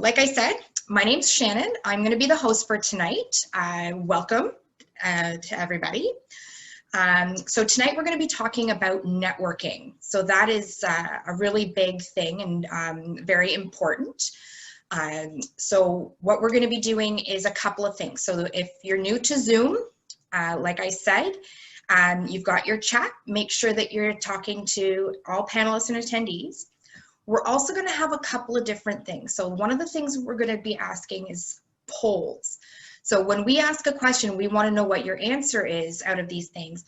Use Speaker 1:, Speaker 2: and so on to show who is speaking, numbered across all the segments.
Speaker 1: like I said, my name's Shannon. I'm going to be the host for tonight. Welcome to everybody. So tonight we're going to be talking about networking. So that is a really big thing and very important. So what we're going to be doing is a couple of things. So if you're new to Zoom, like I said, you've got your chat. Make sure that you're talking to all panelists and attendees. We're also going to have a couple of different things. So one of the things we're going to be asking is polls. So when we ask a question, we want to know what your answer is out of these things.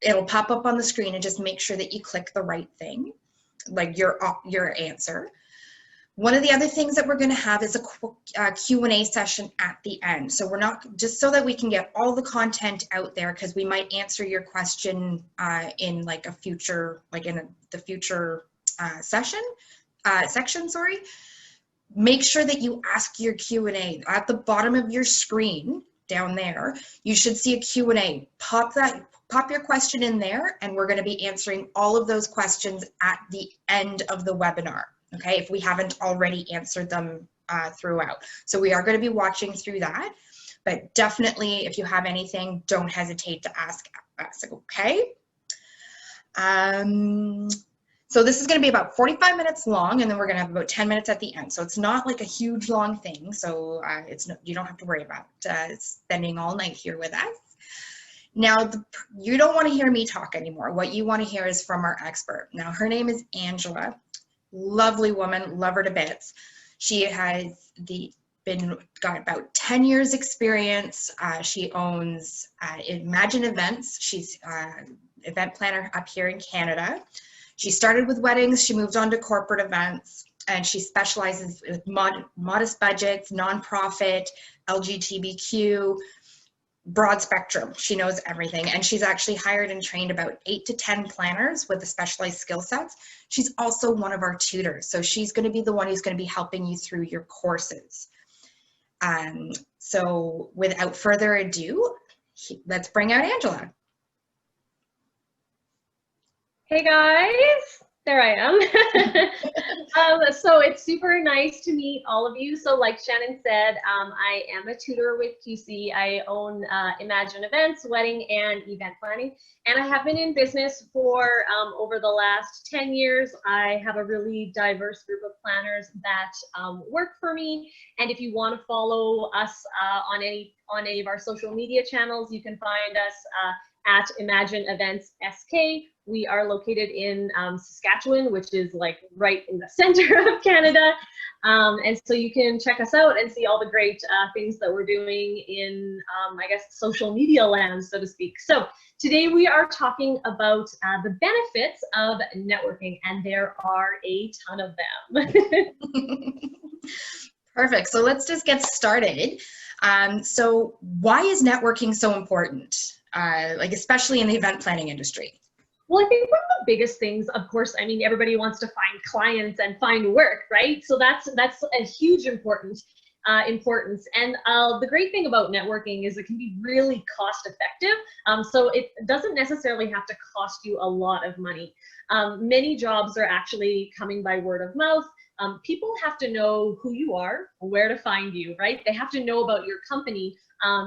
Speaker 1: It'll pop up on the screen, and just make sure that you click the right thing, like your answer. One of the other things that we're going to have is a Q&A session at the end. So we're not, just so that we can get all the content out there, because we might answer your question in like a future, like in the future section. Sorry. Make sure that you ask your Q&A at the bottom of your screen down there. You should see a Q&A. Pop your question in there, and we're going to be answering all of those questions at the end of the webinar. Okay, if we haven't already answered them throughout. So we are going to be watching through that, but definitely if you have anything, don't hesitate to ask us, okay? So this is going to be about 45 minutes long, and then we're going to have about 10 minutes at the end. So it's not like a huge long thing, so you don't have to worry about spending all night here with us. Now, you don't want to hear me talk anymore. What you want to hear is from our expert. Now, her name is Angela. Lovely woman, love her to bits. She has got about 10 years experience. She owns Imagine Events. She's an event planner up here in Canada. She started with weddings, she moved on to corporate events, and she specializes with modest budgets, nonprofit, LGBTQ, broad spectrum. She knows everything, and she's actually hired and trained about 8 to 10 planners with the specialized skill sets. She's also one of our tutors, so she's going to be the one who's going to be helping you through your courses. So without further ado, let's bring out Angela.
Speaker 2: Hey guys, there I am. So it's super nice to meet all of you. So like Shannon said, I am a tutor with QC. I own Imagine Events, wedding and event planning, and I have been in business for over the last 10 years. I have a really diverse group of planners that work for me, and if you want to follow us on any of our social media channels, you can find us at imagine-events.ca. We are located in Saskatchewan, which is like right in the center of Canada. And so you can check us out and see all the great things that we're doing in, I guess, social media land, so to speak. So today we are talking about the benefits of networking, and there are a ton of them.
Speaker 1: Perfect. So let's just get started. So why is networking so important, like especially in the event planning industry?
Speaker 2: Well, I think one of the biggest things, of course, I mean, everybody wants to find clients and find work, right? So that's a huge importance. And the great thing about networking is it can be really cost effective. So it doesn't necessarily have to cost you a lot of money. Many jobs are actually coming by word of mouth. People have to know who you are, where to find you, right? They have to know about your company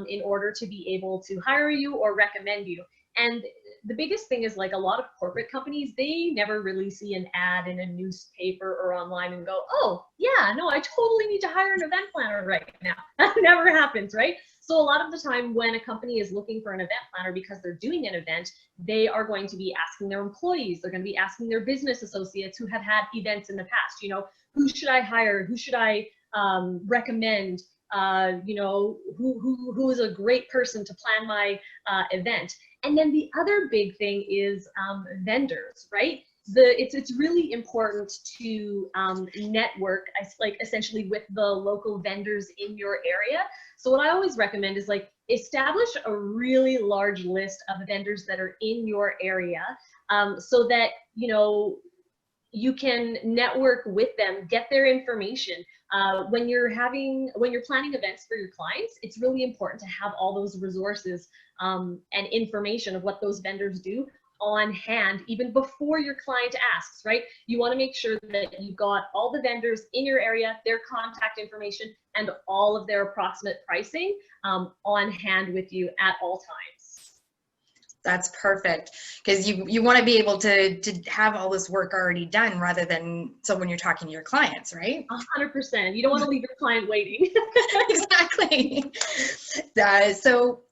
Speaker 2: in order to be able to hire you or recommend you. And the biggest thing is, like, a lot of corporate companies, they never really see an ad in a newspaper or online and go, oh yeah, no, I totally need to hire an event planner right now. That never happens, right? So a lot of the time when a company is looking for an event planner because they're doing an event, they are going to be asking their employees, they're going to be asking their business associates who have had events in the past, you know, who should I hire? Who should I recommend? You know, who is a great person to plan my event? And then the other big thing is vendors, right? It's really important to network, like, essentially with the local vendors in your area. So what I always recommend is, like, establish a really large list of vendors that are in your area, so that, you know, you can network with them, get their information. When you're planning events for your clients, it's really important to have all those resources and information of what those vendors do on hand even before your client asks, right? You want to make sure that you've got all the vendors in your area, their contact information, and all of their approximate pricing on hand with you at all times.
Speaker 1: That's perfect, because you want to be able to have all this work already done, rather than, so when you're talking to your clients, right?
Speaker 2: 100%. You don't want to leave your client waiting.
Speaker 1: Exactly. So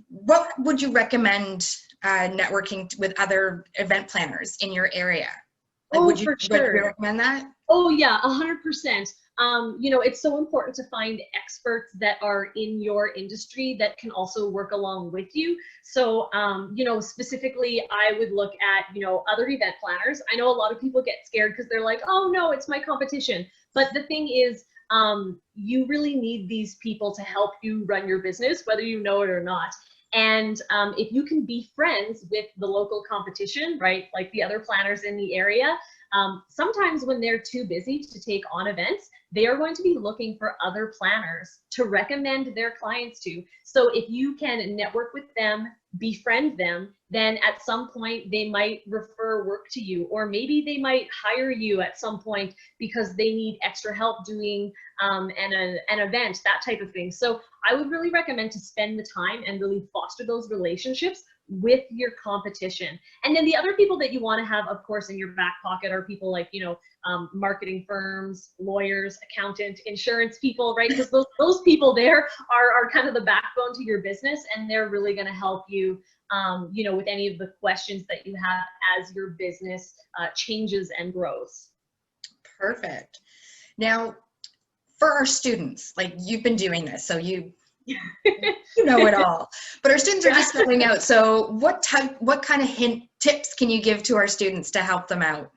Speaker 1: what would you recommend networking with other event planners in your area? Like, would you recommend that?
Speaker 2: Oh yeah, 100%. You know, it's so important to find experts that are in your industry that can also work along with you. So, you know, specifically, I would look at, you know, other event planners. I know a lot of people get scared because they're like, oh no, it's my competition. But the thing is, you really need these people to help you run your business, whether you know it or not. And if you can be friends with the local competition, right, like the other planners in the area, sometimes when they're too busy to take on events, they are going to be looking for other planners to recommend their clients to. So if you can network with them, befriend them, then at some point they might refer work to you, or maybe they might hire you at some point because they need extra help doing an event, that type of thing. So I would really recommend to spend the time and really foster those relationships with your competition. And then the other people that you want to have, of course, in your back pocket are people like, you know, marketing firms, lawyers, accountant, insurance people, right? Because those people there are kind of the backbone to your business, and they're really going to help you, you know, with any of the questions that you have as your business changes and grows.
Speaker 1: Perfect. Now, for our students, like, you've been doing this, so you know it all, but our students are just starting out. So what kind of tips can you give to our students to help them out?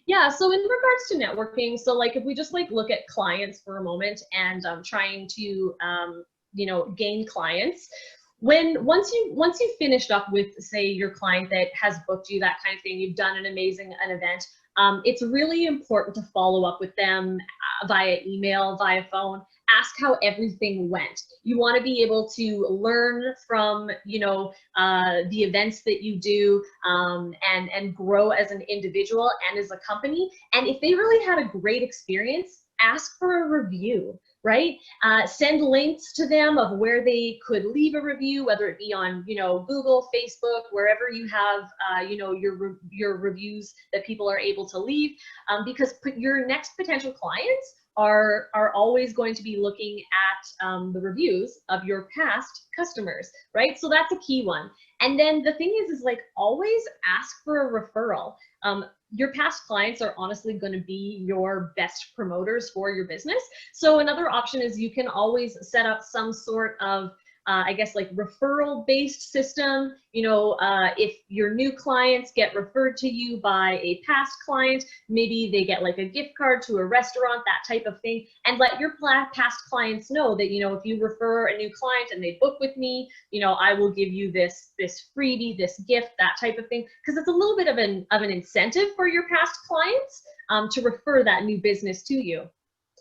Speaker 2: Yeah, so in regards to networking, so like if we just like look at clients for a moment and trying to you know, gain clients, once you finished up with, say, your client that has booked you, that kind of thing, you've done an event, it's really important to follow up with them via email, via phone. Ask how everything went. You want to be able to learn from, you know, the events that you do, and grow as an individual and as a company. And if they really had a great experience, ask for a review, right? Send links to them of where they could leave a review, whether it be on, you know, Google, Facebook, wherever you have, you know, your reviews that people are able to leave, because your next potential clients are always going to be looking at the reviews of your past customers, right? So that's a key one. And then the thing is like, always ask for a referral. Your past clients are honestly going to be your best promoters for your business. So another option is you can always set up some sort of I guess like referral based system. You know, if your new clients get referred to you by a past client, maybe they get like a gift card to a restaurant, that type of thing, and let your past clients know that, you know, if you refer a new client and they book with me, you know, I will give you this freebie, this gift, that type of thing, because it's a little bit of an incentive for your past clients to refer that new business to you.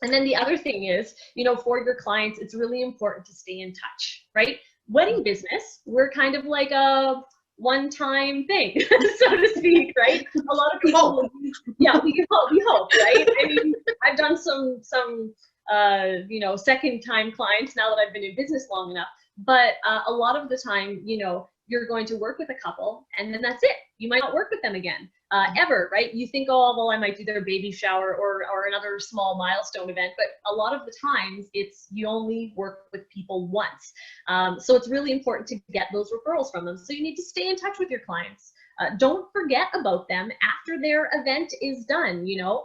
Speaker 2: And then the other thing is, you know, for your clients, it's really important to stay in touch, right? Wedding business, we're kind of like a one-time thing, so to speak, right? A lot of people, yeah, we hope, right? I mean, I've done some you know, second-time clients now that I've been in business long enough, but a lot of the time, you know, you're going to work with a couple and then that's it. You might not work with them again. Ever, right? You think, oh, well, I might do their baby shower or another small milestone event, but a lot of the times it's you only work with people once. So it's really important to get those referrals from them. So you need to stay in touch with your clients. Don't forget about them after their event is done, you know,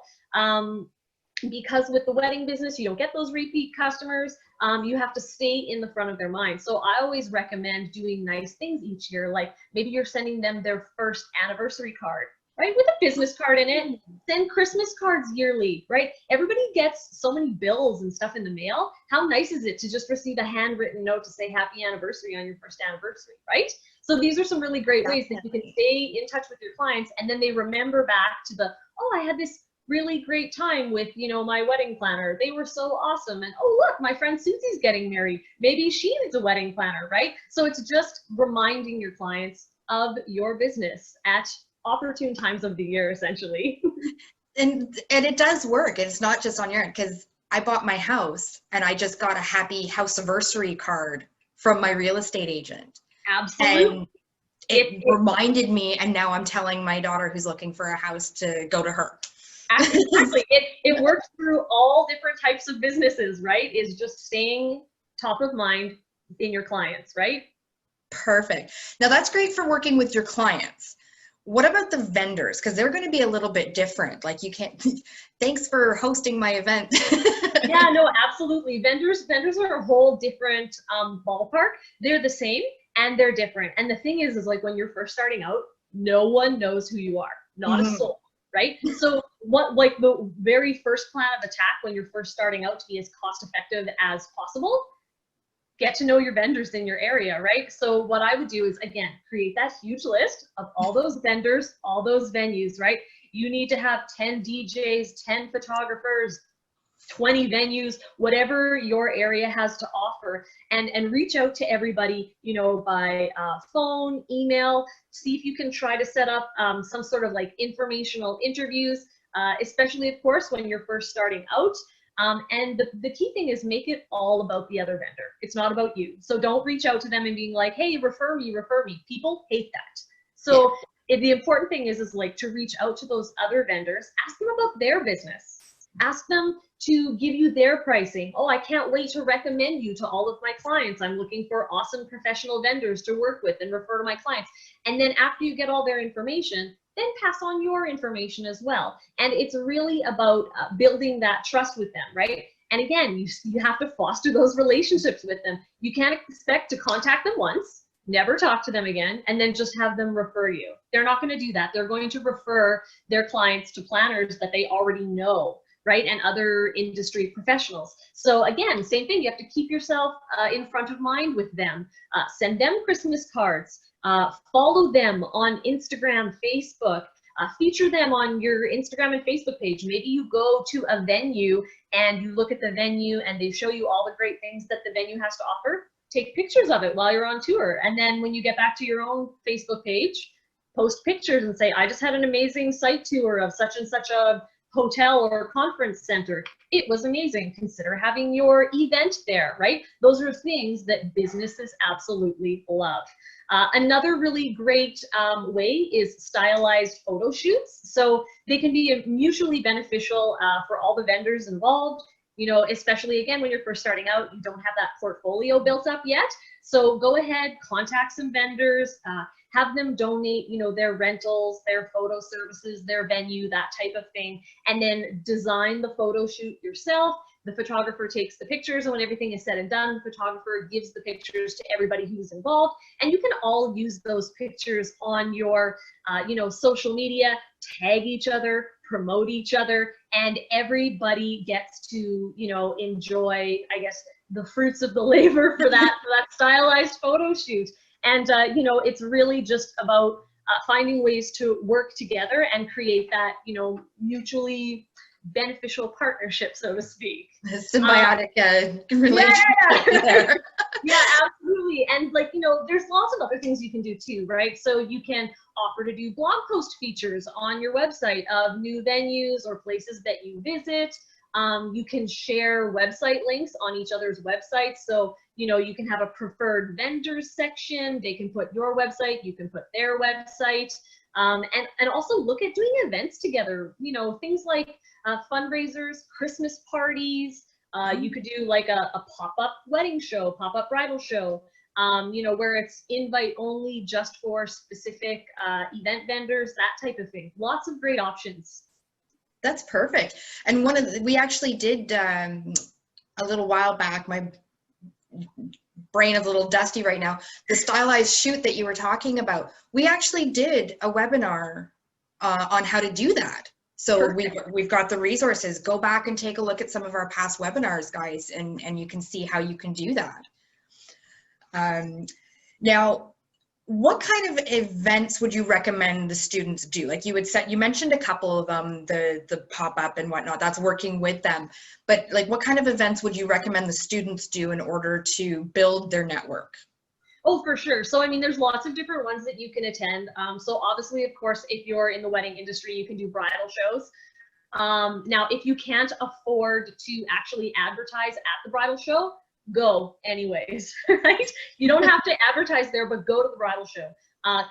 Speaker 2: because with the wedding business, you don't get those repeat customers. You have to stay in the front of their mind. So I always recommend doing nice things each year. Like maybe you're sending them their first anniversary card, right? With a business card in it. Send Christmas cards yearly, right? Everybody gets so many bills and stuff in the mail. How nice is it to just receive a handwritten note to say happy anniversary on your first anniversary, right? So these are some really great ways that you can stay in touch with your clients, and then they remember back to the, oh, I had this really great time with, you know, my wedding planner. They were so awesome. And oh, look, my friend Susie's getting married. Maybe she needs a wedding planner, right? So it's just reminding your clients of your business at opportune times of the year, essentially.
Speaker 1: And it does work. It's not just on your end, because I bought my house and I just got a happy house anniversary card from my real estate agent.
Speaker 2: Absolutely.
Speaker 1: And it reminded me, and now I'm telling my daughter who's looking for a house to go to her.
Speaker 2: Exactly. It works through all different types of businesses, right? Is just staying top of mind in your clients, right?
Speaker 1: Perfect. Now that's great for working with your clients. What about the vendors? Because they're going to be a little bit different. Like you can't, thanks for hosting my event.
Speaker 2: Yeah, no, absolutely. Vendors are a whole different ballpark. They're the same and they're different. And the thing is like when you're first starting out, no one knows who you are, not a soul, right? So what, like the very first plan of attack when you're first starting out to be as cost effective as possible, get to know your vendors in your area, right? So what I would do is, again, create that huge list of all those vendors, all those venues, right? You need to have 10 DJs, 10 photographers, 20 venues, whatever your area has to offer, and reach out to everybody, you know, by phone, email, see if you can try to set up some sort of like informational interviews, especially of course when you're first starting out. And the key thing is make it all about the other vendor. It's not about you. So don't reach out to them and being like, hey, refer me, refer me. People hate that. So the important thing is like to reach out to those other vendors, ask them about their business, ask them to give you their pricing. Oh, I can't wait to recommend you to all of my clients. I'm looking for awesome professional vendors to work with and refer to my clients. And then after you get all their information, then pass on your information as well. And it's really about building that trust with them, right? And again, you have to foster those relationships with them. You can't expect to contact them once, never talk to them again, and then just have them refer you. They're not going to do that. They're going to refer their clients to planners that they already know, right? And other industry professionals. So again, same thing, you have to keep yourself in front of mind with them. Send them Christmas cards. Follow them on Instagram, Facebook, feature them on your Instagram and Facebook page. Maybe you go to a venue and you look at the venue and they show you all the great things that the venue has to offer. Take pictures of it while you're on tour. And then when you get back to your own Facebook page, post pictures and say, I just had an amazing site tour of such and such a hotel or conference center. It was amazing. Consider having your event there, right? Those are things that businesses absolutely love. Another really great way is stylized photo shoots. So they can be mutually beneficial for all the vendors involved. You know, especially again, when you're first starting out, you don't have that portfolio built up yet. So go ahead, contact some vendors, have them donate, you know, their rentals, their photo services, their venue, that type of thing, and then design the photo shoot yourself. The photographer takes the pictures, and when everything is said and done, the photographer gives the pictures to everybody who's involved, and you can all use those pictures on your, you know, social media, tag each other, promote each other, and everybody gets to, you know, enjoy, I guess, the fruits of the labor for that stylized photo shoot. And, you know, it's really just about finding ways to work together and create that, you know, mutually beneficial partnership, so to speak.
Speaker 1: Symbiotic relationship there.
Speaker 2: Yeah, absolutely. And like, you know, there's lots of other things you can do too, right? So you can offer to do blog post features on your website of new venues or places that you visit. You can share website links on each other's websites. So, you know, you can have a preferred vendors section. They can put your website, you can put their website. And also look at doing events together, you know, things like fundraisers, Christmas parties. You could do like a pop-up wedding show, pop-up bridal show, you know, where it's invite only just for specific event vendors, that type of thing. Lots of great options.
Speaker 1: That's perfect. And we actually did a little while back, my brain is a little dusty right now, the stylized shoot that you were talking about, we actually did a webinar on how to do that. So we've got the resources. Go back and take a look at some of our past webinars, guys, and you can see how you can do that. Now, what kind of events would you recommend the students do? Like you mentioned a couple of them, the pop-up and whatnot, that's working with them. But like what kind of events would you recommend the students do in order to build their network?
Speaker 2: Oh, for sure. So, I mean, there's lots of different ones that you can attend. So obviously, of course, if you're in the wedding industry, you can do bridal shows. Now, if you can't afford to actually advertise at the bridal show, go anyways, right? You don't have to advertise there, but go to the bridal show.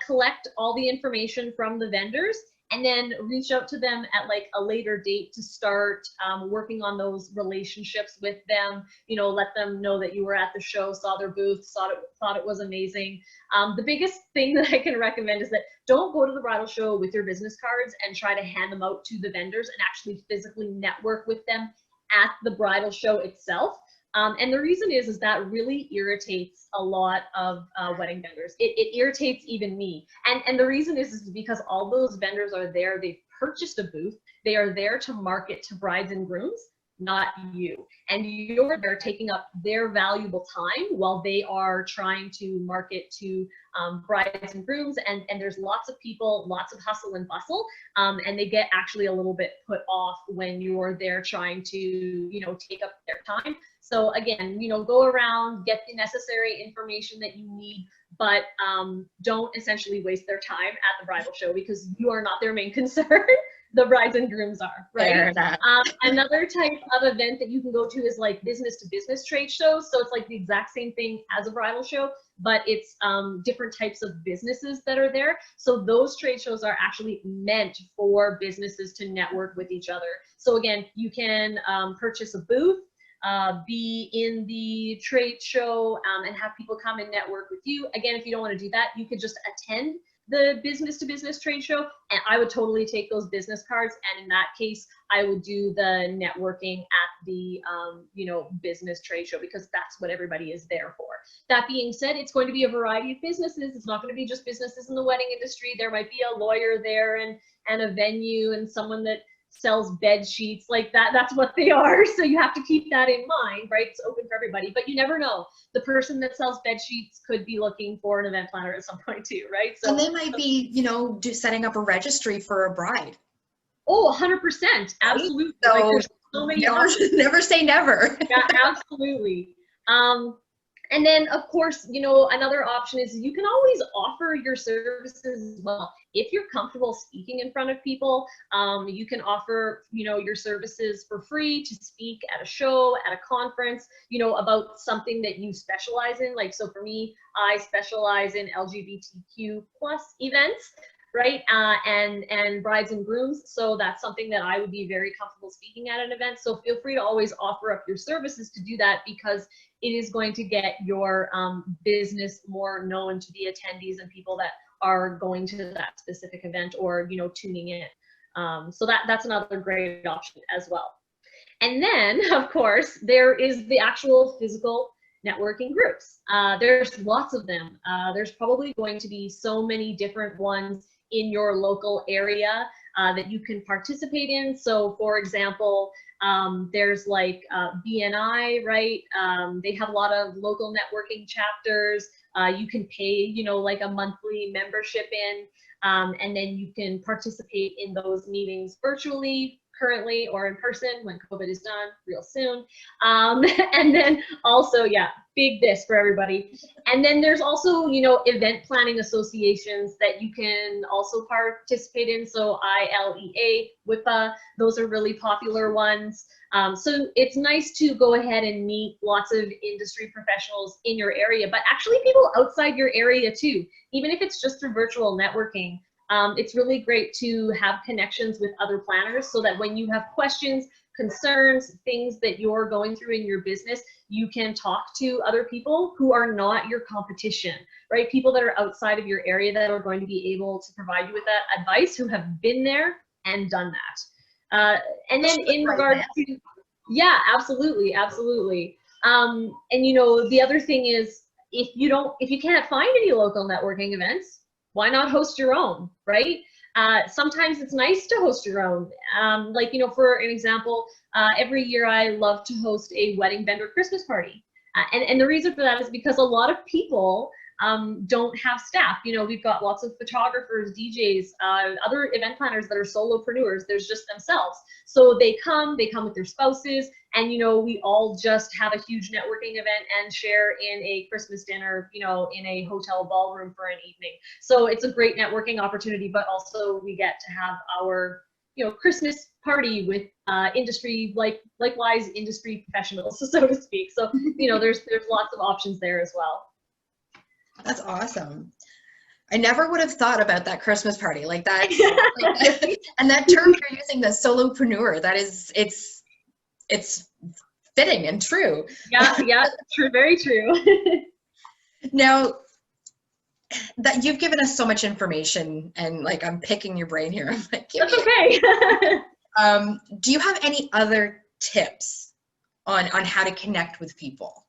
Speaker 2: Collect all the information from the vendors and then reach out to them at like a later date to start working on those relationships with them. You know, let them know that you were at the show, saw their booth, thought it was amazing. The biggest thing that I can recommend is that don't go to the bridal show with your business cards and try to hand them out to the vendors and actually physically network with them at the bridal show itself. And the reason is that really irritates a lot of wedding vendors. It irritates even me. And the reason is because all those vendors are there, they've purchased a booth, they are there to market to brides and grooms, not you. And you're there taking up their valuable time while they are trying to market to brides and grooms. And there's lots of people, lots of hustle and bustle, and they get actually a little bit put off when you're there trying to, you know, take up their time. So again, you know, go around, get the necessary information that you need, but don't essentially waste their time at the bridal show because you are not their main concern. The brides and grooms are, right? Another type of event that you can go to is like business to business trade shows. So it's like the exact same thing as a bridal show, but it's different types of businesses that are there. So those trade shows are actually meant for businesses to network with each other. So again, you can purchase a booth, be in the trade show and have people come and network with you. Again, if you don't want to do that, you could just attend the business to business trade show, and I would totally take those business cards, and in that case I would do the networking at the you know, business trade show, because that's what everybody is there for. That being said, it's going to be a variety of businesses. It's not going to be just businesses in the wedding industry. There might be a lawyer there and a venue and someone that sells bed sheets, like that. That's what they are. So you have to keep that in mind, right? It's open for everybody, but you never know. The person that sells bed sheets could be looking for an event planner at some point too, right? So,
Speaker 1: and they might be, you know, setting up a registry for a bride.
Speaker 2: Oh, 100%. Absolutely.
Speaker 1: So,
Speaker 2: like, there's so many options.
Speaker 1: Never say never.
Speaker 2: Yeah, absolutely. And then, of course, you know, another option is you can always offer your services as well. If you're comfortable speaking in front of people, you can offer, you know, your services for free to speak at a show, at a conference, you know, about something that you specialize in. Like, so for me, I specialize in LGBTQ+ events, right? And brides and grooms. So that's something that I would be very comfortable speaking at an event. So feel free to always offer up your services to do that, because it is going to get your business more known to the attendees and people that are going to that specific event or, you know, tuning in. So that's another great option as well. And then, of course, there is the actual physical networking groups. There's lots of them. There's probably going to be so many different ones in your local area that you can participate in. So for example, there's like BNI, right? They have a lot of local networking chapters. You can pay, you know, like a monthly membership in, and then you can participate in those meetings virtually, currently, or in person when COVID is done real soon. And then also, yeah, big this for everybody. And then there's also, you know, event planning associations that you can also participate in. So ILEA, WIPA, those are really popular ones. So it's nice to go ahead and meet lots of industry professionals in your area, but actually people outside your area too, even if it's just through virtual networking. It's really great to have connections with other planners so that when you have questions, concerns, things that you're going through in your business, you can talk to other people who are not your competition, right? People that are outside of your area that are going to be able to provide you with that advice, who have been there and done that. And then in regards to, yeah, absolutely, absolutely. And you know, the other thing is, if you can't find any local networking events, why not host your own, right? Sometimes it's nice to host your own. Like, you know, for an example, every year I love to host a wedding vendor Christmas party. And the reason for that is because a lot of people don't have staff. You know, we've got lots of photographers, DJs, other event planners that are solopreneurs. There's just themselves. So they come with their spouses, and, you know, we all just have a huge networking event and share in a Christmas dinner, you know, in a hotel ballroom for an evening. So it's a great networking opportunity, but also we get to have our, you know, Christmas party with likewise industry professionals, so to speak. So, you know, there's lots of options there as well.
Speaker 1: That's awesome. I never would have thought about that Christmas party like that. And that term you're using, the solopreneur, that is, it's fitting and true.
Speaker 2: Yeah, true, very true.
Speaker 1: Now that you've given us so much information, and like, I'm picking your brain here. I'm like,
Speaker 2: that's okay.
Speaker 1: Do you have any other tips on how to connect with people?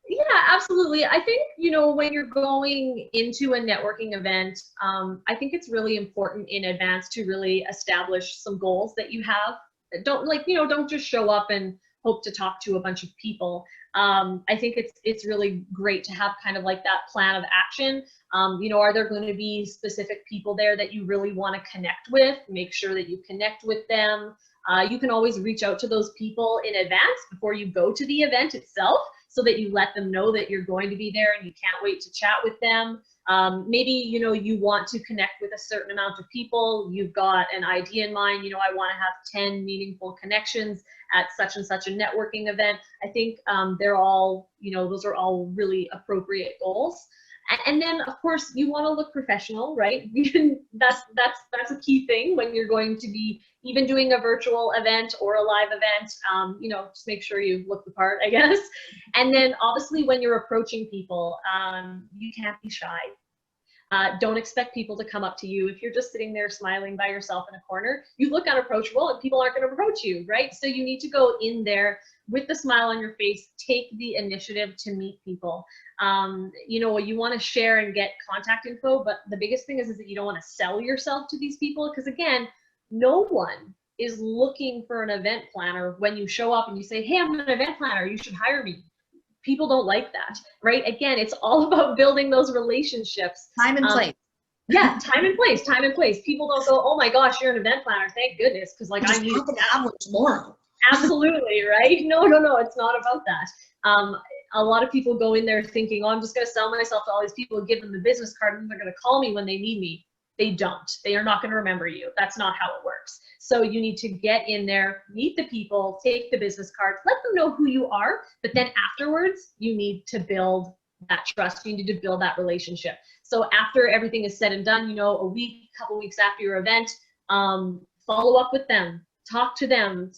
Speaker 2: Yeah, absolutely. I think, you know, when you're going into a networking event, I think it's really important in advance to really establish some goals that you have. Don't just show up and hope to talk to a bunch of people. I think it's really great to have kind of like that plan of action. You know, are there going to be specific people there that you really want to connect with? Make sure that you connect with them. You can always reach out to those people in advance before you go to the event itself, so that you let them know that you're going to be there and you can't wait to chat with them. Maybe, you know, you want to connect with a certain amount of people. You've got an idea in mind. You know, I want to have 10 meaningful connections at such and such a networking event. I think they're all, you know, those are all really appropriate goals. And then, of course, you want to look professional, right? That's a key thing when you're going to be even doing a virtual event or a live event. You know, just make sure you look the part, I guess. And then, obviously, when you're approaching people, you can't be shy. Don't expect people to come up to you. If you're just sitting there smiling by yourself in a corner, you look unapproachable and people aren't going to approach you, right? So you need to go in there with the smile on your face, take the initiative to meet people. You know, you want to share and get contact info, but the biggest thing is that you don't want to sell yourself to these people, because again, no one is looking for an event planner when you show up and you say, hey, I'm an event planner, you should hire me. People don't like that, right? Again, it's all about building those relationships.
Speaker 1: Time and place.
Speaker 2: Yeah, time and place. People don't go, oh my gosh, you're an event planner, thank goodness, because like I need
Speaker 1: to have one tomorrow.
Speaker 2: Absolutely, right? No, it's not about that. A lot of people go in there thinking, oh, I'm just going to sell myself to all these people, give them the business card, and they're going to call me when they need me. They don't. They are not going to remember you. That's not how it works. So you need to get in there, meet the people, take the business cards, let them know who you are, but then afterwards, you need to build that trust. You need to build that relationship. So after everything is said and done, you know, couple weeks after your event, follow up with them, talk to them,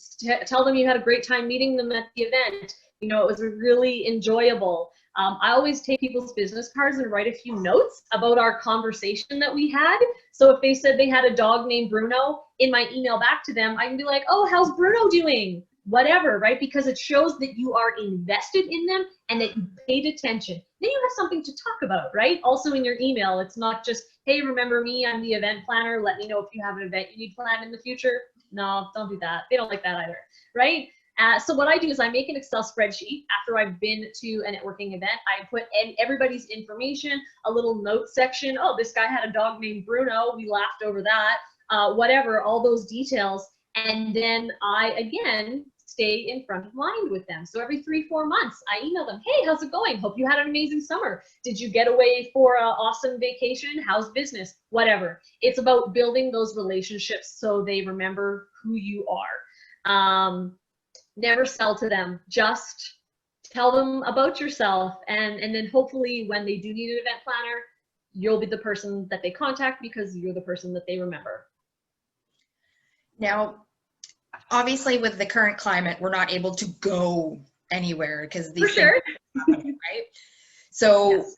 Speaker 2: tell them you had a great time meeting them at the event. You know, it was really enjoyable. I always take people's business cards and write a few notes about our conversation that we had. So if they said they had a dog named Bruno, in my email back to them, I can be like, oh, how's Bruno doing? Whatever, right? Because it shows that you are invested in them and that you paid attention. Then you have something to talk about, right? Also in your email, it's not just, hey, remember me, I'm the event planner. Let me know if you have an event you need planned in the future. No, don't do that. They don't like that either, right? So what I do is I make an Excel spreadsheet after I've been to a networking event. I put in everybody's information, a little note section. Oh, this guy had a dog named Bruno. We laughed over that. Whatever, all those details. And then I, again, stay in front of mind with them. So every 3-4 months, I email them, hey, how's it going? Hope you had an amazing summer. Did you get away for an awesome vacation? How's business? Whatever. It's about building those relationships so they remember who you are. Never sell to them. Just tell them about yourself. And then hopefully when they do need an event planner, you'll be the person that they contact because you're the person that they remember.
Speaker 1: Now, obviously with the current climate, we're not able to go anywhere because these things are happening, right? So yes.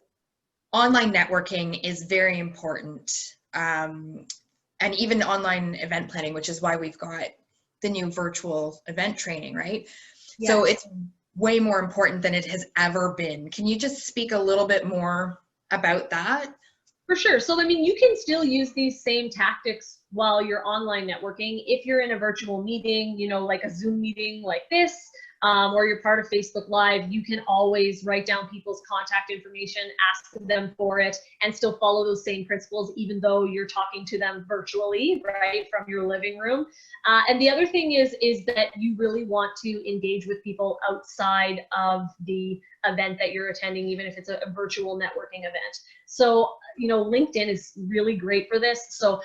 Speaker 1: Online networking is very important. And even online event planning, which is why we've got the new virtual event training, right? Yes. So it's way more important than it has ever been. Can you just speak a little bit more about that?
Speaker 2: For sure. So, I mean, you can still use these same tactics while you're online networking. If you're in a virtual meeting, you know, like a Zoom meeting like this, or you're part of Facebook Live, you can always write down people's contact information, ask them for it, and still follow those same principles, even though you're talking to them virtually, right, from your living room. And the other thing is that you really want to engage with people outside of the event that you're attending, even if it's a virtual networking event. So, you know, LinkedIn is really great for this. So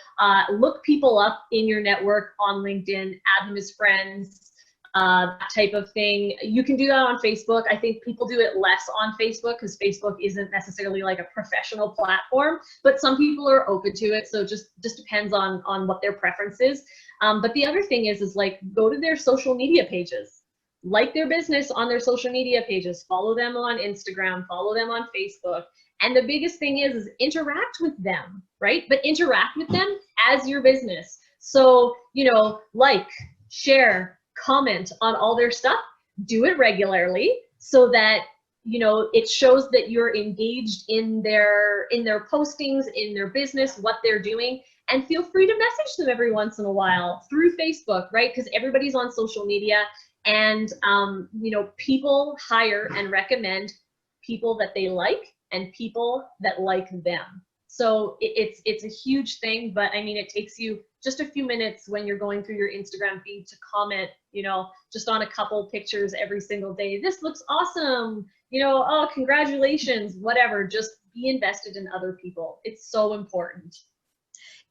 Speaker 2: look people up in your network on LinkedIn, add them as friends, that type of thing. You can do that on Facebook. I think people do it less on Facebook because Facebook isn't necessarily like a professional platform, but some people are open to it. So just depends on what their preference is. But the other thing is like go to their social media pages. Like their business on their social media pages, follow them on Instagram, follow them on Facebook. And the biggest thing is interact with them, right? But interact with them as your business. So, you know, like, share, comment on all their stuff, do it regularly so that, you know, it shows that you're engaged in their postings, in their business, what they're doing, and feel free to message them every once in a while through Facebook, right? Because everybody's on social media. And, you know, people hire and recommend people that they like and people that like them. So it's a huge thing, but I mean, it takes you just a few minutes when you're going through your Instagram feed to comment, you know, just on a couple pictures every single day. This looks awesome. You know, oh, congratulations, whatever. Just be invested in other people. It's so important.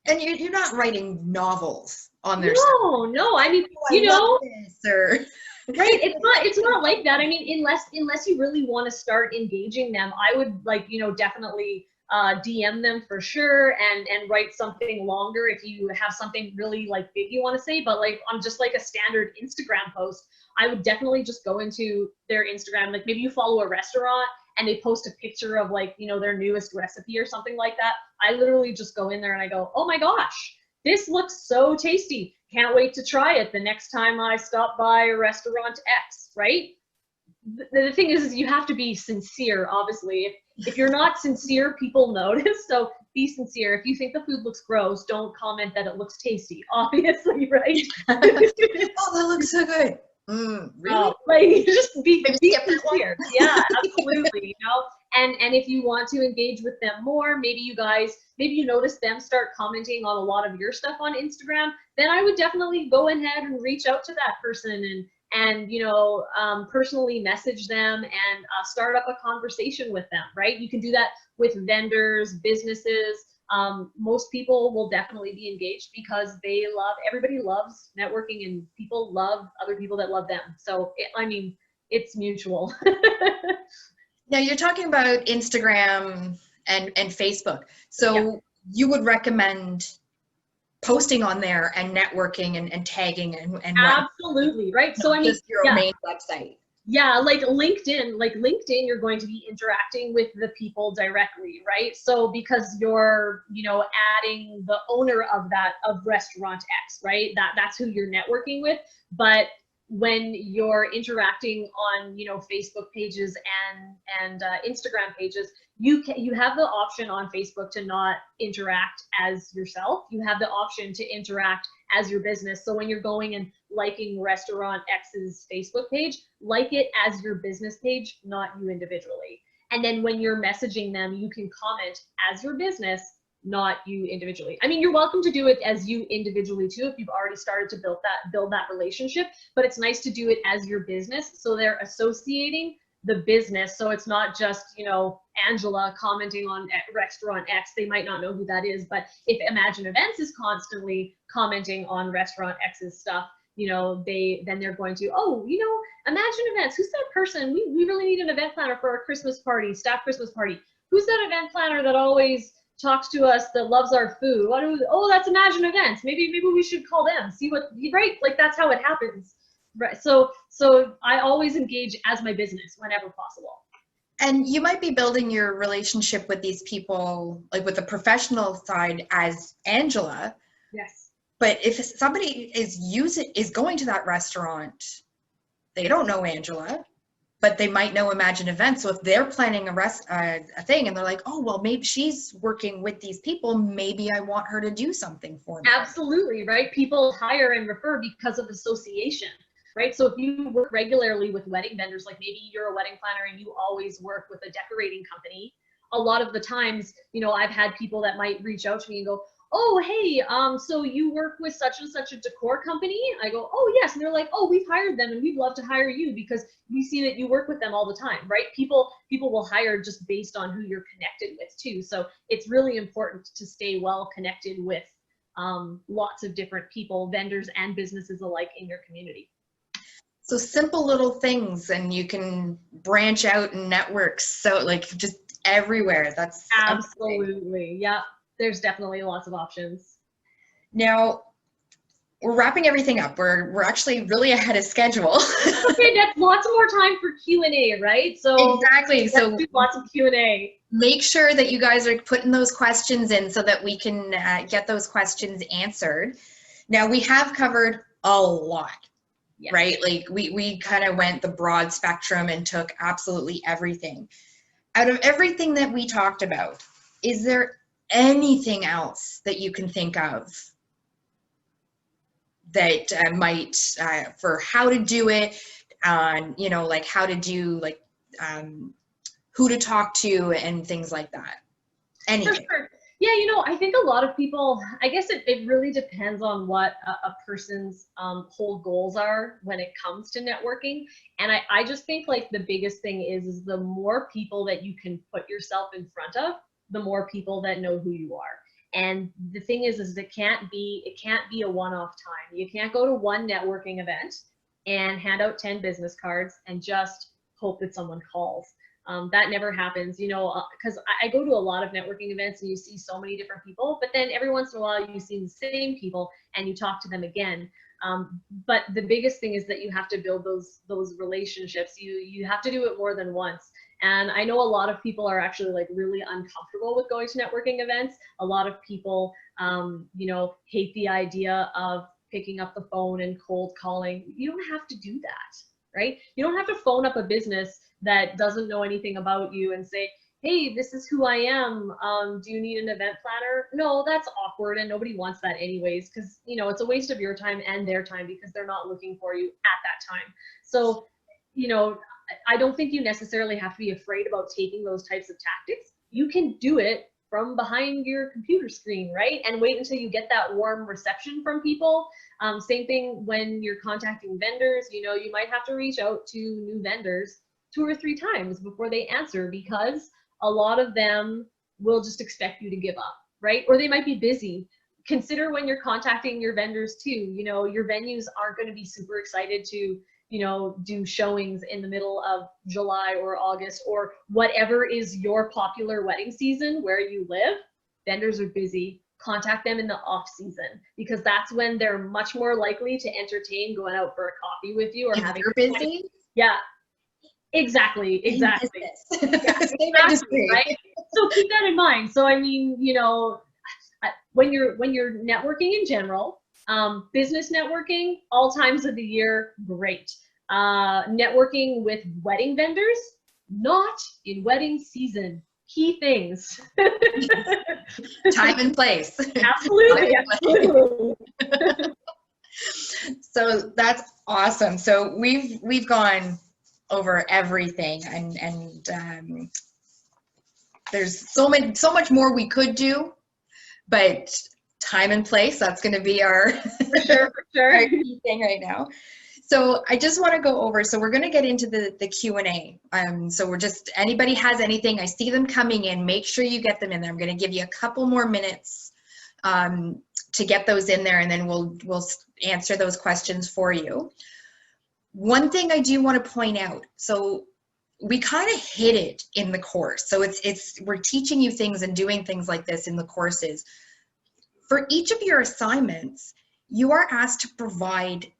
Speaker 1: And you're not writing novels on their stuff.
Speaker 2: No, I mean, you know, right? It's not like that. I mean, unless you really want to start engaging them, I would like, you know, definitely DM them for sure and write something longer if you have something really like big you want to say. But like on just like a standard Instagram post, I would definitely just go into their Instagram. Like maybe you follow a restaurant and they post a picture of like, you know, their newest recipe or something like that. I literally just go in there and I go, oh my gosh, this looks so tasty. Can't wait to try it the next time I stop by restaurant X, right? The thing is you have to be sincere, obviously. If you're not sincere, people notice. So be sincere. If you think the food looks gross, don't comment that it looks tasty, obviously, right?
Speaker 1: Oh, that looks so good. Really?
Speaker 2: Like just be sincere. Yeah, absolutely. You know, and if you want to engage with them more, maybe you notice them start commenting on a lot of your stuff on Instagram, then I would definitely go ahead and reach out to that person and you know, personally message them and start up a conversation with them, right? You can do that with vendors, businesses. Most people will definitely be engaged because everybody loves networking and people love other people that love them. So, I mean, it's mutual.
Speaker 1: Now you're talking about Instagram and Facebook. So yeah. You would recommend posting on there and networking and tagging and
Speaker 2: absolutely, right? So I mean,
Speaker 1: just your main website.
Speaker 2: Yeah, like LinkedIn, you're going to be interacting with the people directly, right? So because you're, you know, adding the owner of restaurant X, right? That's who you're networking with. But when you're interacting on, you know, Facebook pages and Instagram pages, you have the option on Facebook to not interact as yourself. You have the option to interact as your business. So when you're going and liking Restaurant X's Facebook page, like it as your business page, not you individually. And then when you're messaging them, you can comment as your business, not you individually. I mean, you're welcome to do it as you individually too, if you've already started to build that relationship, but it's nice to do it as your business. So they're associating the business. So it's not just, you know, Angela commenting on Restaurant X. They might not know who that is, but if Imagine Events is constantly commenting on Restaurant X's stuff, you know, then they're going to, oh, you know, Imagine Events, who's that person? We really need an event planner for our Christmas party, staff Christmas party. Who's that event planner that always talks to us, that loves our food? Oh, that's Imagine Events. Maybe we should call them, see what, right? Like that's how it happens. Right. So I always engage as my business whenever possible.
Speaker 1: And you might be building your relationship with these people, like with the professional side as Angela.
Speaker 2: Yes.
Speaker 1: But if somebody is going to that restaurant, they don't know Angela, but they might know Imagine Events. So if they're planning a thing and they're like, oh, well, maybe she's working with these people, maybe I want her to do something for me.
Speaker 2: Absolutely, right? People hire and refer because of association. right? So if you work regularly with wedding vendors, like maybe you're a wedding planner and you always work with a decorating company, a lot of the times, I've had people that might reach out to me and go, oh, hey, so you work with such and such a decor company? I go, oh, yes. And they're like, oh, we've hired them and we'd love to hire you because we see that you work with them all the time, right? People will hire just based on who you're connected with too. So it's really important to stay well connected with lots of different people, vendors and businesses alike in your community.
Speaker 1: So simple little things, and you can branch out and network. So like just everywhere. That's
Speaker 2: absolutely amazing. Yeah. There's definitely lots of options.
Speaker 1: Now, we're wrapping everything up. We're actually really ahead of schedule.
Speaker 2: Okay, that's lots more time for Q&A, right? So
Speaker 1: exactly. So
Speaker 2: lots of Q&A.
Speaker 1: Make sure that you guys are putting those questions in so that we can get those questions answered. Now, we have covered a lot, yes. Right? Like we kind of went the broad spectrum and took absolutely everything. Out of everything that we talked about, is there anything else that you can think of that might for how to do it, like how to do, like who to talk to and things like that? Anything?
Speaker 2: For sure. Yeah, I think a lot of people, I guess it really depends on what a person's whole goals are when it comes to networking. And I just think like the biggest thing is the more people that you can put yourself in front of, the more people that know who you are. And the thing is it can't be a one-off time. You can't go to one networking event and hand out 10 business cards and just hope that someone calls. That never happens, because I go to a lot of networking events and you see so many different people, but then every once in a while you see the same people and you talk to them again. But the biggest thing is that you have to build those relationships. You have to do it more than once. And I know a lot of people are actually like really uncomfortable with going to networking events. A lot of people, hate the idea of picking up the phone and cold calling. You don't have to do that, right? You don't have to phone up a business that doesn't know anything about you and say, hey, this is who I am. Do you need an event planner? No, that's awkward and nobody wants that anyways, because it's a waste of your time and their time because they're not looking for you at that time. So, I don't think you necessarily have to be afraid about taking those types of tactics. You can do it from behind your computer screen, right? And wait until you get that warm reception from people. Same thing when you're contacting vendors, you might have to reach out to new vendors 2 or 3 times before they answer, because a lot of them will just expect you to give up, right? Or they might be busy. Consider when you're contacting your vendors too, your venues aren't going to be super excited to do showings in the middle of July or August or whatever is your popular wedding season where you live. Vendors are busy. Contact them in the off season, because that's when they're much more likely to entertain going out for a coffee with you or
Speaker 1: if
Speaker 2: having.
Speaker 1: You're busy.
Speaker 2: Yeah, exactly. Yeah, exactly, right? So keep that in mind. So I mean, when you're networking in general. Business networking, all times of the year, great. Networking with wedding vendors, not in wedding season. Key things.
Speaker 1: Time and place.
Speaker 2: Absolutely. Absolutely.
Speaker 1: So that's awesome. So we've gone over everything, and there's so much more we could do, but time and place, that's going to be our,
Speaker 2: for sure.
Speaker 1: Our key thing right now. So I just want to go over, so we're going to get into the Q&A. So we're just, anybody has anything, I see them coming in, make sure you get them in there. I'm going to give you a couple more minutes to get those in there, and then we'll answer those questions for you. One thing I do want to point out, so we kind of hit it in the course. So we're teaching you things and doing things like this in the courses. For each of your assignments, you are asked to provide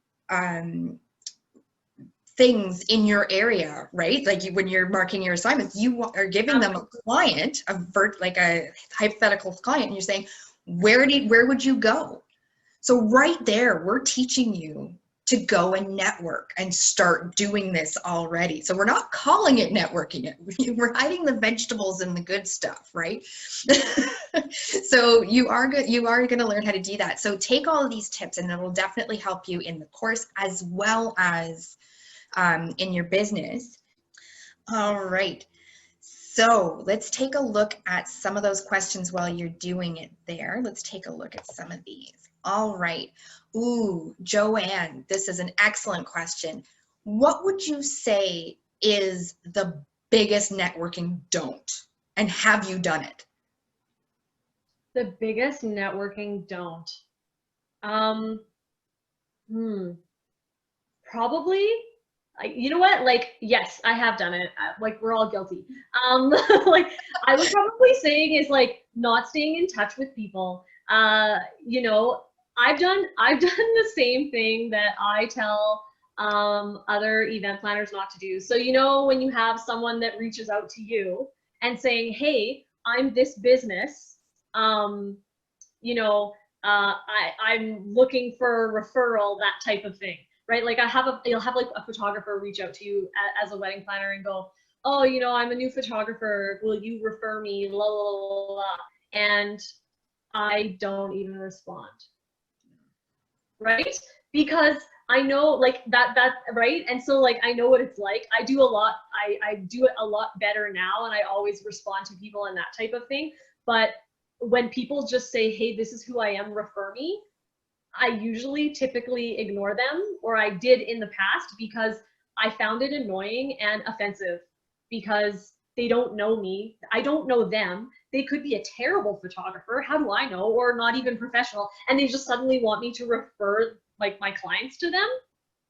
Speaker 1: things in your area, right? Like when you're marking your assignments, you are giving them a client, like a hypothetical client, and you're saying, where would you go? So right there, we're teaching you to go and network and start doing this already. So we're not calling it networking. We're hiding the vegetables and the good stuff, right? So you are good. You are going to learn how to do that. So take all of these tips, and it will definitely help you in the course as well as in your business. All right. So let's take a look at some of those questions while you're doing it there. Let's take a look at some of these. All right. Ooh, Joanne, this is an excellent question. What would you say is the biggest networking don't? And have you done it?
Speaker 2: The biggest networking don't. Probably, you know what? Like, yes, I have done it. Like, we're all guilty. Like, I would probably saying is like not staying in touch with people. You know, I've done the same thing that I tell other event planners not to do. So, you know, when you have someone that reaches out to you and saying, "Hey, I'm this business. You know, I'm looking for a referral," that type of thing. Right? Like you'll have like a photographer reach out to you as a wedding planner and go, "Oh, you know, I'm a new photographer. Will you refer me?" La, la, la, la. And I don't even respond. Right? Because I know like that right? And so like I know what it's like. I do it a lot better now, and I always respond to people and that type of thing. But when people just say, "Hey, this is who I am, refer me," I usually typically ignore them, or I did in the past, because I found it annoying and offensive because they don't know me. I don't know them. They could be a terrible photographer. How do I know? Or not even professional. And they just suddenly want me to refer like my clients to them.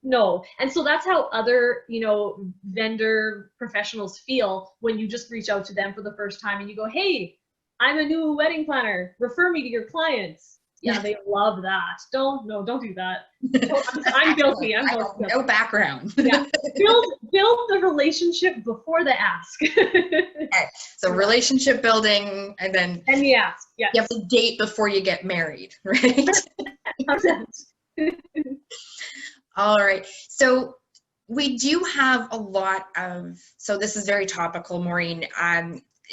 Speaker 2: No. And so that's how other, you know, vendor professionals feel when you just reach out to them for the first time and you go, "Hey, I'm a new wedding planner. Refer me to your clients." Yeah, they love that. Don't do that. I'm guilty. I'm guilty.
Speaker 1: No background.
Speaker 2: Yeah, build the relationship before the ask.
Speaker 1: Okay. So relationship building, and then
Speaker 2: the ask. Yeah,
Speaker 1: you have to date before you get married, right? All right. So we do have a lot of. So this is very topical, Maureen.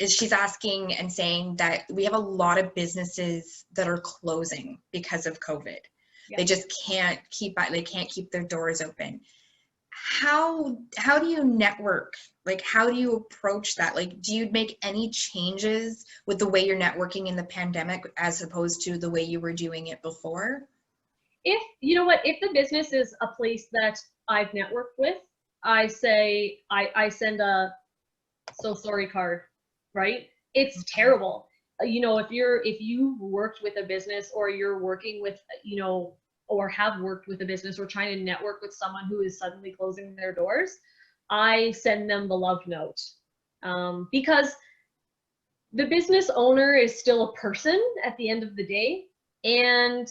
Speaker 1: She's asking and saying that we have a lot of businesses that are closing because of COVID. Yeah. They just can't keep their doors open. How do you network? Like, how do you approach that? Like, do you make any changes with the way you're networking in the pandemic as opposed to the way you were doing it before?
Speaker 2: If you know what, if the business is a place that I've networked with, I say I send a "so sorry" card. Right? It's terrible. You know, if you worked with a business, or you're working with, you know, or have worked with a business, or trying to network with someone who is suddenly closing their doors, I send them the love note. Because the business owner is still a person at the end of the day. And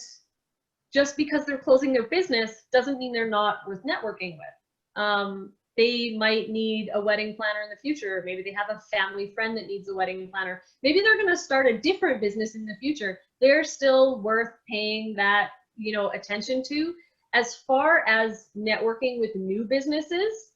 Speaker 2: just because they're closing their business doesn't mean they're not worth networking with. They might need a wedding planner in the future. Maybe they have a family friend that needs a wedding planner. Maybe they're going to start a different business in the future. They're still worth paying that, you know, attention to. As far as networking with new businesses,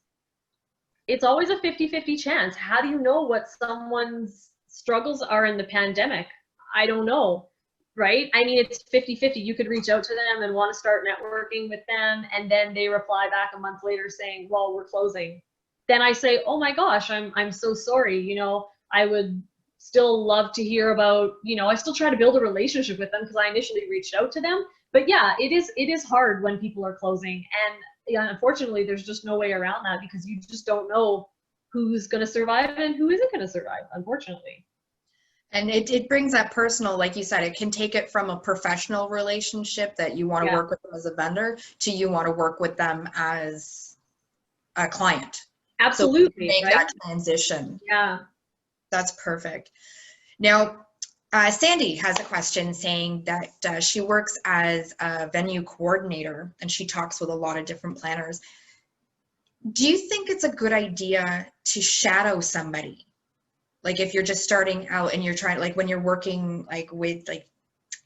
Speaker 2: it's always a 50-50 chance. How do you know what someone's struggles are in the pandemic? I don't know. Right? I mean, it's 50-50. You could reach out to them and want to start networking with them, and then they reply back a month later saying, "Well, we're closing." Then I say, "Oh my gosh, I'm so sorry. You know, I would still love to hear about," you know, I still try to build a relationship with them because I initially reached out to them. But yeah, it is hard when people are closing, and yeah, unfortunately, there's just no way around that, because you just don't know who's going to survive and who isn't going to survive, unfortunately.
Speaker 1: And it brings that personal, like you said, it can take it from a professional relationship that you want to work with them as a vendor to you want to work with them as a client.
Speaker 2: Absolutely.
Speaker 1: So make that transition.
Speaker 2: Yeah.
Speaker 1: That's perfect. Now, Sandy has a question saying that she works as a venue coordinator and she talks with a lot of different planners. Do you think it's a good idea to shadow somebody? Like if you're just starting out and you're trying, like when you're working like with like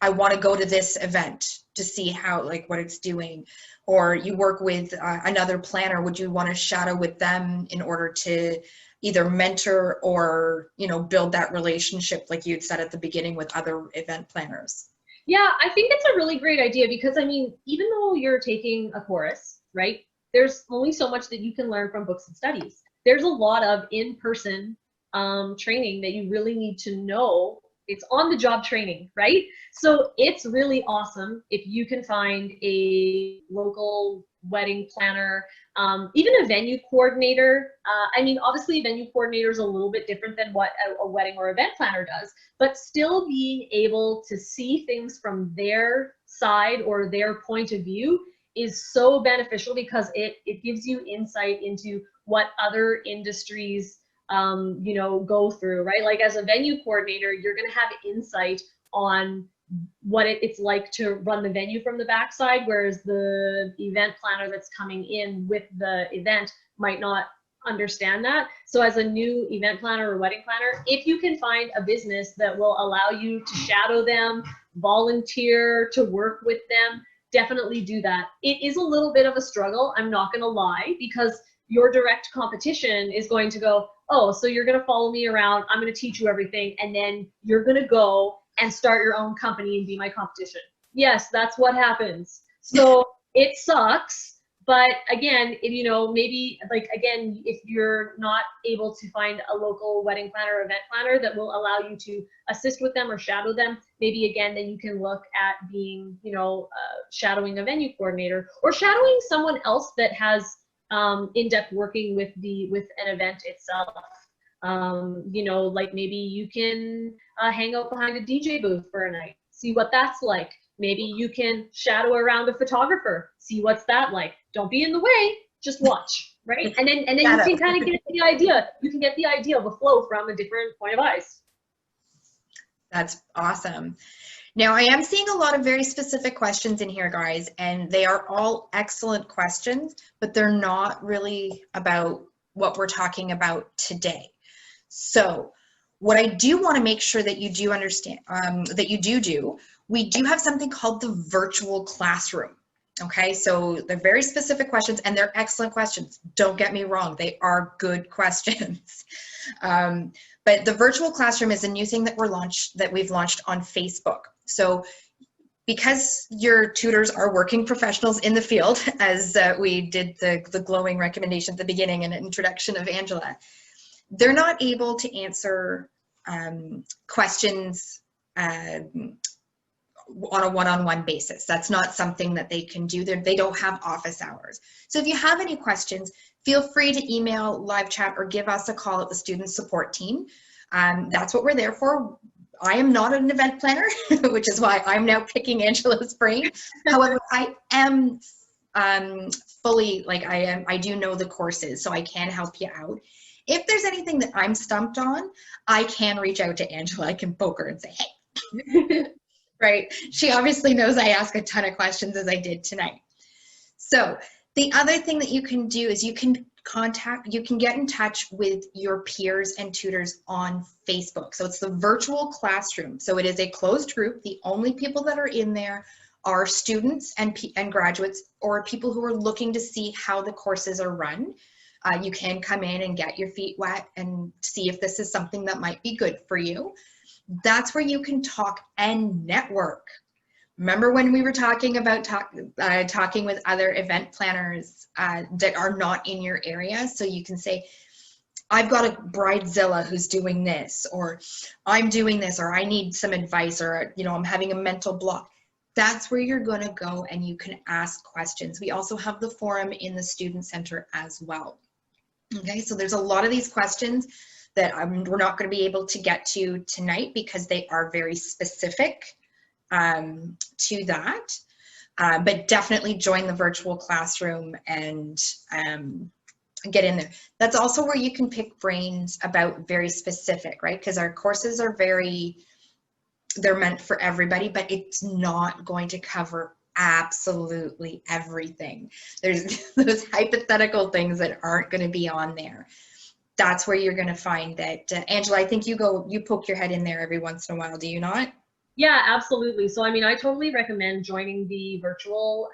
Speaker 1: I want to go to this event to see how, like, what it's doing. Or you work with another planner, would you want to shadow with them in order to either mentor or, you know, build that relationship like you'd said at the beginning with other event planners?
Speaker 2: Yeah, I think it's a really great idea because, I mean, even though you're taking a course, right, there's only so much that you can learn from books and studies. There's a lot of in-person training that you really need to know. It's on-the-job training, right? So it's really awesome if you can find a local wedding planner, even a venue coordinator. I mean, obviously a venue coordinator is a little bit different than what a wedding or event planner does, but still being able to see things from their side or their point of view is so beneficial because it gives you insight into what other industries you know, go through, right? Like as a venue coordinator, you're going to have insight on what it's like to run the venue from the backside, whereas the event planner that's coming in with the event might not understand that. So as a new event planner or wedding planner, if you can find a business that will allow you to shadow them, volunteer to work with them, definitely do that. It is a little bit of a struggle, I'm not going to lie, because your direct competition is going to go, oh, so you're going to follow me around, I'm going to teach you everything, and then you're going to go and start your own company and be my competition. Yes, that's what happens. So it sucks, but again, if, you know, maybe like, again, if you're not able to find a local wedding planner or event planner that will allow you to assist with them or shadow them, maybe again, then you can look at being, you know, shadowing a venue coordinator or shadowing someone else that has in-depth working with an event itself. You know, like maybe you can hang out behind a DJ booth for a night, see what that's like. Maybe you can shadow around a photographer, see what's that like. Don't be in the way, just watch, right? And then you can kind of get the idea. You can get the idea of a flow from a different point of eyes.
Speaker 1: That's awesome. Now, I am seeing a lot of very specific questions in here, guys, and they are all excellent questions, but they're not really about what we're talking about today. So what I do want to make sure that you do understand, that you do, we do have something called the virtual classroom. Okay, so they're very specific questions and they're excellent questions. Don't get me wrong, they are good questions. But the virtual classroom is a new thing that we've launched on Facebook. So because your tutors are working professionals in the field, as we did the glowing recommendation at the beginning and an introduction of Angela, they're not able to answer questions on a one-on-one basis. That's not something that they can do. They don't have office hours. So if you have any questions, feel free to email, live chat, or give us a call at the student support team. That's what we're there for. I am not an event planner, which is why I'm now picking Angela's brain. However, I am fully, like I do know the courses, so I can help you out. If there's anything that I'm stumped on, I can reach out to Angela. I can poke her and say, hey, right? She obviously knows I ask a ton of questions as I did tonight. So the other thing that you can do is you can get in touch with your peers and tutors on Facebook. So it's the virtual classroom. So it is a closed group. The only people that are in there are students and graduates or people who are looking to see how the courses are run. You can come in and get your feet wet and see if this is something that might be good for you. That's where you can talk and network. Remember when we were talking about talking with other event planners that are not in your area? So you can say, I've got a bridezilla who's doing this, or I'm doing this, or I need some advice, or, you know, I'm having a mental block. That's where you're going to go and you can ask questions. We also have the forum in the student center as well. Okay, so there's a lot of these questions that we're not going to be able to get to tonight because they are very specific to that, but definitely join the virtual classroom and get in there. That's also where you can pick brains about very specific, right? Because our courses are they're meant for everybody, but it's not going to cover absolutely everything. There's those hypothetical things that aren't going to be on there. That's where you're going to find that, Angela, I think you poke your head in there every once in a while, do you not?
Speaker 2: Yeah, absolutely. So, I mean, I totally recommend joining the virtual,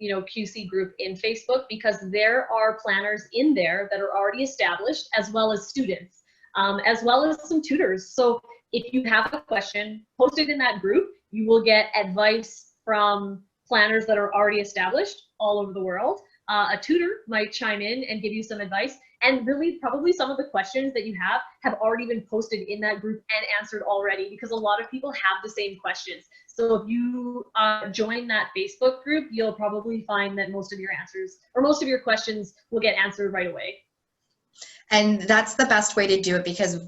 Speaker 2: QC group in Facebook, because there are planners in there that are already established, as well as students, as well as some tutors. So if you have a question, post it in that group. You will get advice from planners that are already established all over the world. A tutor might chime in and give you some advice. And really, probably some of the questions that you have already been posted in that group and answered already, because a lot of people have the same questions. So if you join that Facebook group, you'll probably find that most of your answers, or most of your questions, will get answered right away.
Speaker 1: And that's the best way to do it, because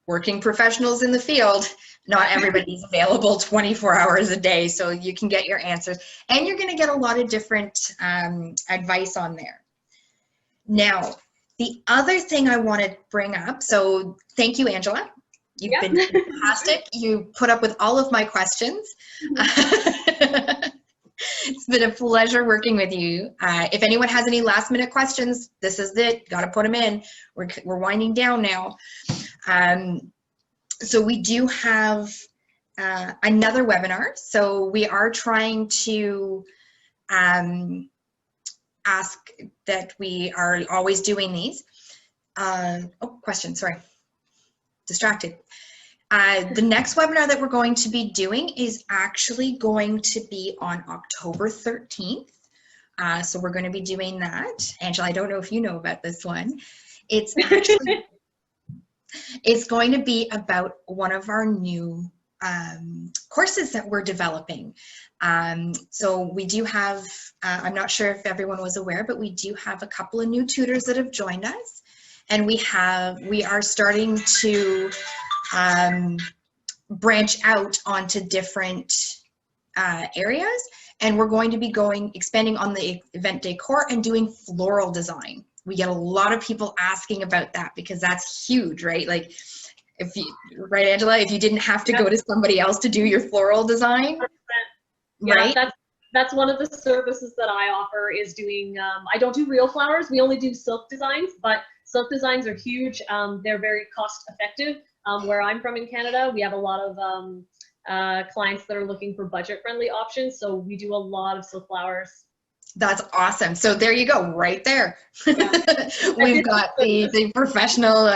Speaker 1: working professionals in the field, not everybody's available 24 hours a day, so you can get your answers, and you're going to get a lot of different advice on there. Now, the other thing I want to bring up, so thank you, Angela. You've been fantastic. You put up with all of my questions. It's been a pleasure working with you. If anyone has any last minute questions, this is it. Got to put them in. We're winding down now. So we do have another webinar. So we are trying to ask that we are always doing these. Question, sorry. Distracted. The next webinar that we're going to be doing is actually going to be on October 13th. So we're going to be doing that. Angela, I don't know if you know about this one. It's actually, it's going to be about one of our new courses that we're developing. So we do have, I'm not sure if everyone was aware, but we do have a couple of new tutors that have joined us. And we are starting to branch out onto different areas, and we're going to be expanding on the event decor and doing floral design. We get a lot of people asking about that, because that's huge, right? Like, right, Angela, if you didn't have to go to somebody else to do your floral design,
Speaker 2: 100%. Yeah,
Speaker 1: right?
Speaker 2: That's one of the services that I offer, is doing, I don't do real flowers. We only do silk designs, but silk designs are huge. They're very cost effective. Where I'm from in Canada, we have a lot of clients that are looking for budget friendly options. So we do a lot of silk flowers.
Speaker 1: That's awesome. So there you go, right there.
Speaker 2: Yeah.
Speaker 1: We've got the professional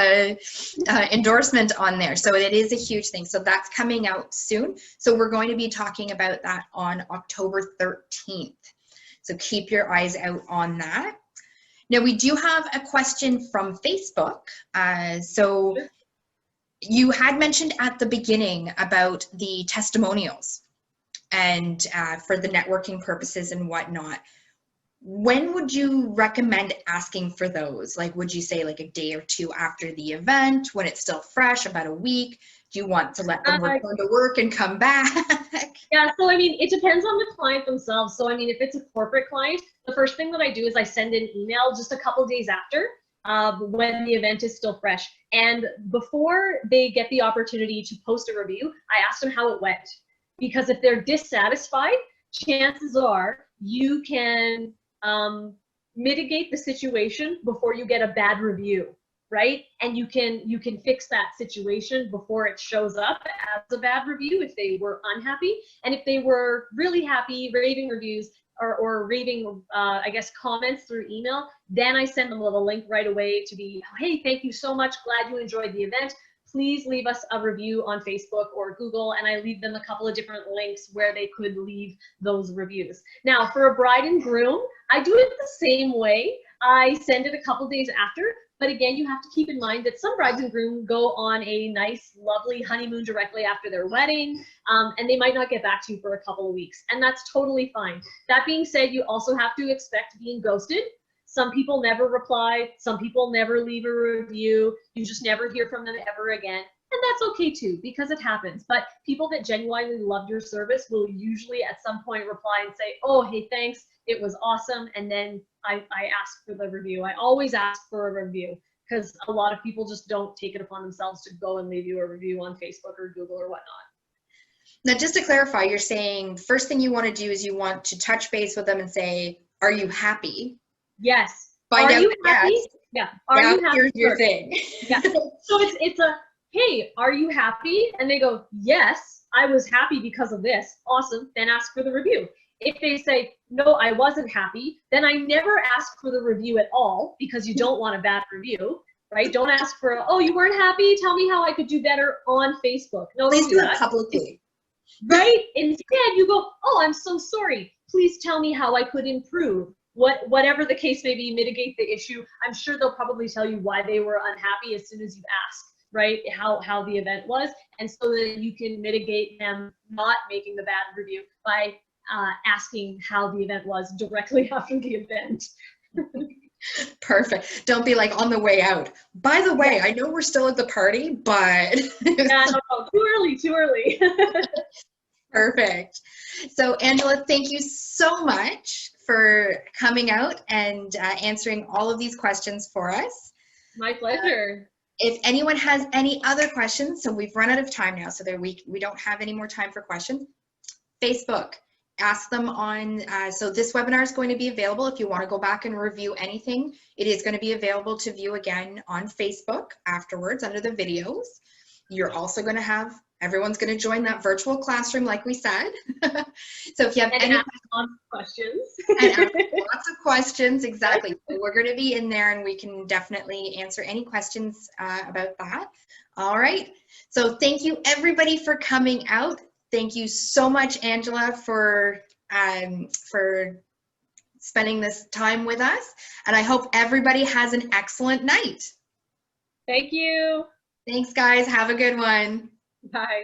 Speaker 1: endorsement on there. So it is a huge thing. So that's coming out soon. So we're going to be talking about that on October 13th. So keep your eyes out on that. Now, we do have a question from Facebook. So you had mentioned at the beginning about the testimonials and for the networking purposes and whatnot. When would you recommend asking for those? Like, would you say like a day or two after the event, when it's still fresh, about a week? Do you want to let them return to work and come back?
Speaker 2: Yeah, so I mean, it depends on the client themselves. So I mean, if it's a corporate client, the first thing that I do is I send an email just a couple days after, when the event is still fresh. And before they get the opportunity to post a review, I ask them how it went. Because if they're dissatisfied, chances are you can mitigate the situation before you get a bad review, right? And you can fix that situation before it shows up as a bad review if they were unhappy. And if they were really happy, raving reviews or raving, I guess, comments through email, then I send them a little link right away to be, hey, thank you so much, glad you enjoyed the event. Please leave us a review on Facebook or Google, and I leave them a couple of different links where they could leave those reviews. Now, for a bride and groom, I do it the same way. I send it a couple days after, but again, you have to keep in mind that some brides and grooms go on a nice, lovely honeymoon directly after their wedding, and they might not get back to you for a couple of weeks, and that's totally fine. That being said, you also have to expect being ghosted. Some people never reply. Some people never leave a review. You just never hear from them ever again. And that's okay too, because it happens. But people that genuinely love your service will usually at some point reply and say, oh, hey, thanks, it was awesome. And then I ask for the review. I always ask for a review, because a lot of people just don't take it upon themselves to go and leave you a review on Facebook or Google or whatnot.
Speaker 1: Now, just to clarify, you're saying first thing you want to do is you want to touch base with them and say, are you happy?
Speaker 2: Yes.
Speaker 1: Find
Speaker 2: are
Speaker 1: out
Speaker 2: you happy?
Speaker 1: yes.
Speaker 2: Yeah. Are you happy?
Speaker 1: Here's your thing.
Speaker 2: Yeah. So it's a, hey, are you happy? And they go, yes, I was happy because of this, awesome, then ask for the review. If they say, no, I wasn't happy, then I never ask for the review at all, because you don't want a bad review, right? Don't ask for, oh, you weren't happy, tell me how I could do better on Facebook. No,
Speaker 1: Please do it
Speaker 2: that
Speaker 1: publicly.
Speaker 2: Right? Instead, you go, oh, I'm so sorry. Please tell me how I could improve. Whatever the case may be, mitigate the issue. I'm sure they'll probably tell you why they were unhappy as soon as you ask, right? How the event was, and so that you can mitigate them not making the bad review by asking how the event was directly after the event.
Speaker 1: Perfect. Don't be like on the way out. By the way, I know we're still at the party, but
Speaker 2: yeah, no, too early.
Speaker 1: Perfect. So Angela, thank you so much for coming out and answering all of these questions for us.
Speaker 2: My pleasure.
Speaker 1: If anyone has any other questions, so we've run out of time now, so that we don't have any more time for questions. Facebook. Ask them on, so this webinar is going to be available if you want to go back and review anything. It is going to be available to view again on Facebook afterwards under the videos. You're also going to have, everyone's going to join that virtual classroom like we said. So if you have any
Speaker 2: questions.
Speaker 1: and ask lots of questions, exactly. So we're going to be in there and we can definitely answer any questions about that. All right. So thank you everybody for coming out. Thank you so much, Angela, for spending this time with us. And I hope everybody has an excellent night.
Speaker 2: Thank you.
Speaker 1: Thanks, guys. Have a good one.
Speaker 2: Bye.